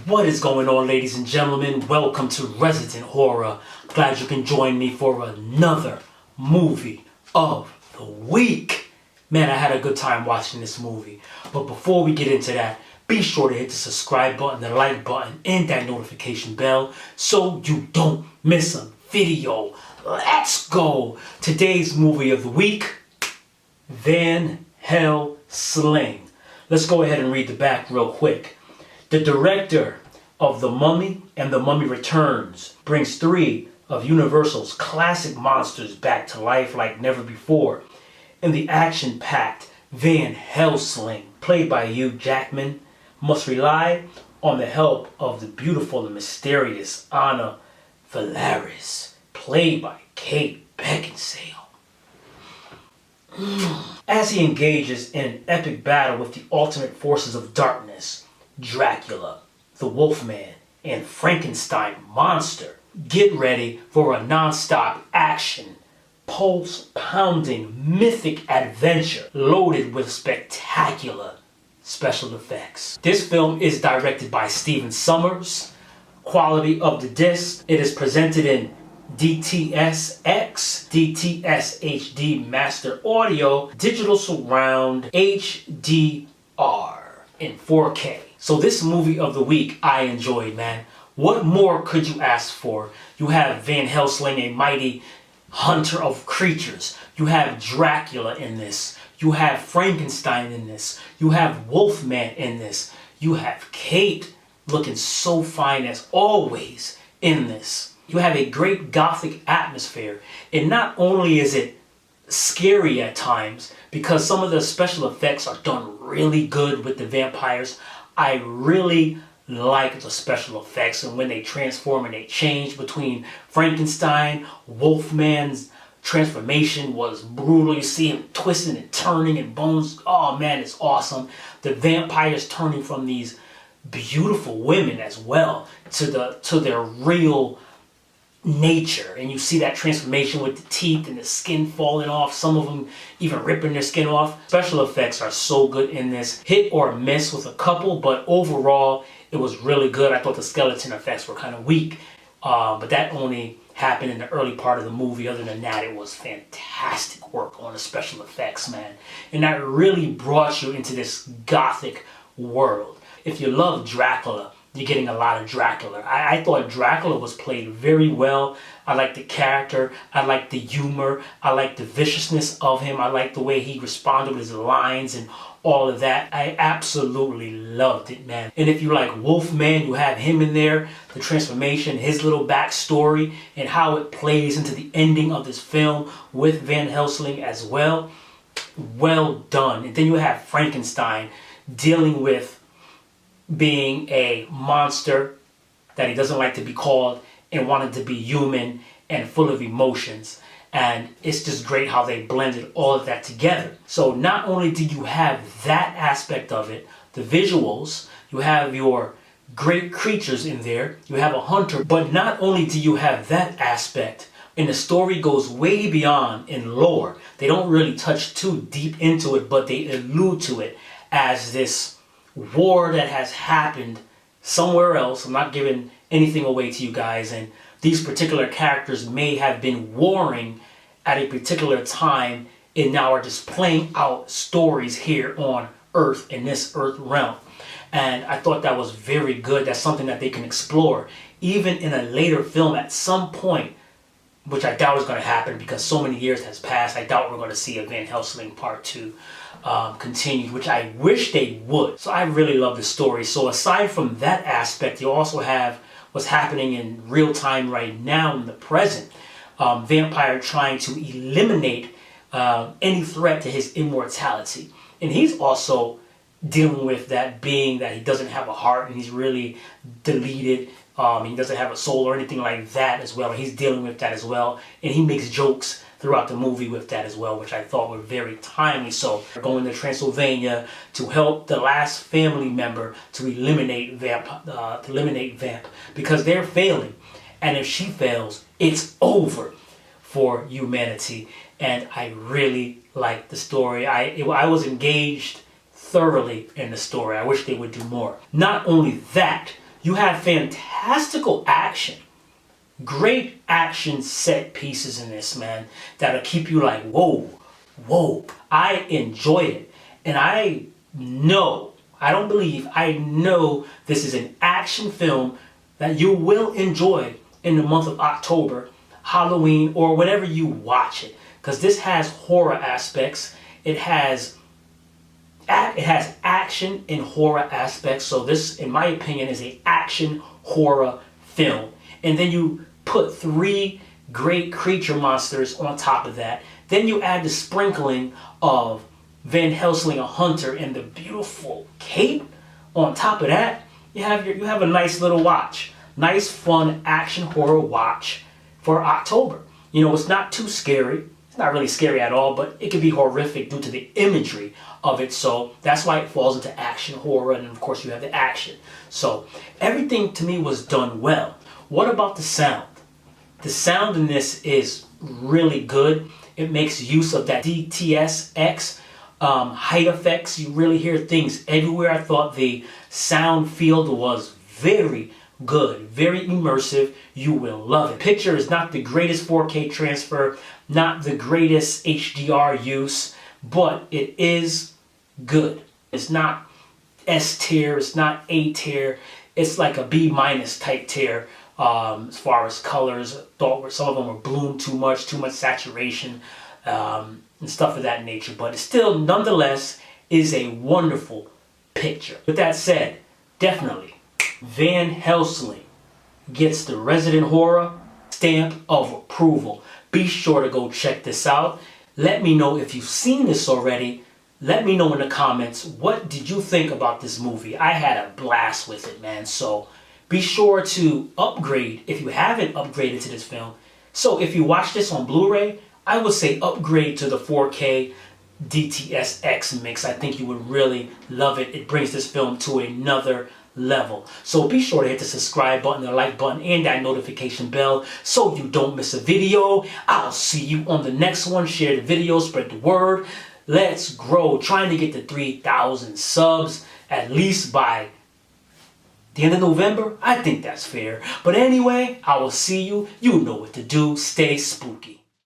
What is going on, ladies and gentlemen? Welcome to Resident Horror. Glad you can join me for another movie of the week. Man, I had a good time watching this movie. But before we get into that, be sure to hit the subscribe button, the like button, and that notification bell so you don't miss a video. Let's go! Today's movie of the week, Van Helsing. Let's go ahead and read the back real quick. The director of The Mummy and The Mummy Returns brings three of Universal's classic monsters back to life like never before in the action-packed Van Helsing, played by HUGH Jackman, must rely on the help of the beautiful and mysterious Anna Valaris, played by Kate Beckinsale. As he engages in an epic battle with the ultimate forces of darkness, Dracula, the Wolfman, and Frankenstein monster, get ready for a non-stop action, pulse-pounding, mythic adventure loaded with spectacular special effects. This film is directed by Stephen Sommers. Quality of the disc, it is presented in DTS-X, DTS HD Master Audio, Digital Surround HDR in 4K. So this movie of the week I enjoyed, man. What more could you ask for? You have Van Helsing, a mighty hunter of creatures. You have Dracula in this. You have Frankenstein in this. You have Wolfman in this. You have Kate looking so fine as always in this. You have a great gothic atmosphere. And not only is it scary at times, because some of the special effects are done really good with the vampires. I really like the special effects and when they transform and they change between Frankenstein, Wolfman's transformation was brutal. You see him twisting and turning and bones. Oh man, it's awesome. The vampires turning from these beautiful women as well to their real nature, and you see that transformation with the teeth and the skin falling off, some of them even ripping their skin off. Special effects are so good in this. Hit or miss with a couple, but overall it was really good. I thought the skeleton effects were kind of weak, but that only happened in the early part of the movie. Other than that, it was fantastic work on the special effects, man, and that really brought you into this gothic world. If you love Dracula, you're getting a lot of Dracula. I thought Dracula was played very well. I like the character. I like the humor. I like the viciousness of him. I like the way he responded with his lines and all of that. I absolutely loved it, man. And if you like Wolfman, you have him in there. The transformation, his little backstory, and how it plays into the ending of this film with Van Helsing as well. Well done. And then you have Frankenstein dealing with being a monster that he doesn't like to be called and wanted to be human and full of emotions. And it's just great how they blended all of that together. So not only do you have that aspect of it, the visuals, you have your great creatures in there, you have a hunter, but not only do you have that aspect, and the story goes way beyond in lore. They don't really touch too deep into it, but they allude to it as this war that has happened somewhere else. I'm not giving anything away to you guys, and these particular characters may have been warring at a particular time and now are just playing out stories here on Earth, in this Earth realm. And I thought that was very good. That's something that they can explore even in a later film at some point, which I doubt is going to happen because so many years has passed. I doubt we're going to see a Van Helsing Part 2 continued, which I wish they would. So I really love the story. So aside from that aspect, you also have what's happening in real time right now in the present. Vampire trying to eliminate any threat to his immortality. And he's also dealing with that being that he doesn't have a heart and he's really deleted. He doesn't have a soul or anything like that as well. He's dealing with that as well. And he makes jokes throughout the movie with that as well, which I thought were very timely. So going to Transylvania to help the last family member to eliminate Vamp because they're failing. And if she fails, it's over for humanity. And I really liked the story. I was engaged thoroughly in the story. I wish they would do more. Not only that, you have fantastical action. Great action set pieces in this, man, that'll keep you like, whoa, whoa. I enjoy it. And I know this is an action film that you will enjoy in the month of October, Halloween, or whenever you watch it. Because this has horror aspects. It has action and horror aspects. So this, in my opinion, is an action horror film. And then you put 3 great creature monsters on top of that. Then you add the sprinkling of Van Helsing, a hunter, and the beautiful cape. On top of that, you have a nice little watch. Nice, fun, action horror watch for October. You know, it's not too scary. It's not really scary at all, but it can be horrific due to the imagery of it. So that's why it falls into action horror, and of course you have the action. So everything to me was done well. What about the sound? The sound in this is really good. It makes use of that DTSX height effects. You really hear things everywhere. I thought the sound field was very good, very immersive. You will love it. Picture is not the greatest 4K transfer, not the greatest HDR use, but it is good. It's not S tier, it's not A tier. It's like a B- type tier as far as colors. I thought some of them were bloomed too much saturation, and stuff of that nature. But it still, nonetheless, is a wonderful picture. With that said, definitely, Van Helsing gets the Resident Horror stamp of approval. Be sure to go check this out. Let me know if you've seen this already. Let me know in the comments, what did you think about this movie? I had a blast with it, man. So be sure to upgrade if you haven't upgraded to this film. So if you watch this on Blu-ray, I would say upgrade to the 4K DTSX mix. I think you would really love it. It brings this film to another level. So be sure to hit the subscribe button, the like button, and that notification bell so you don't miss a video. I'll see you on the next one. Share the video, spread the word. Let's grow. Trying to get to 3,000 subs at least by the end of November. I think that's fair. But anyway, I will see you. You know what to do. Stay spooky.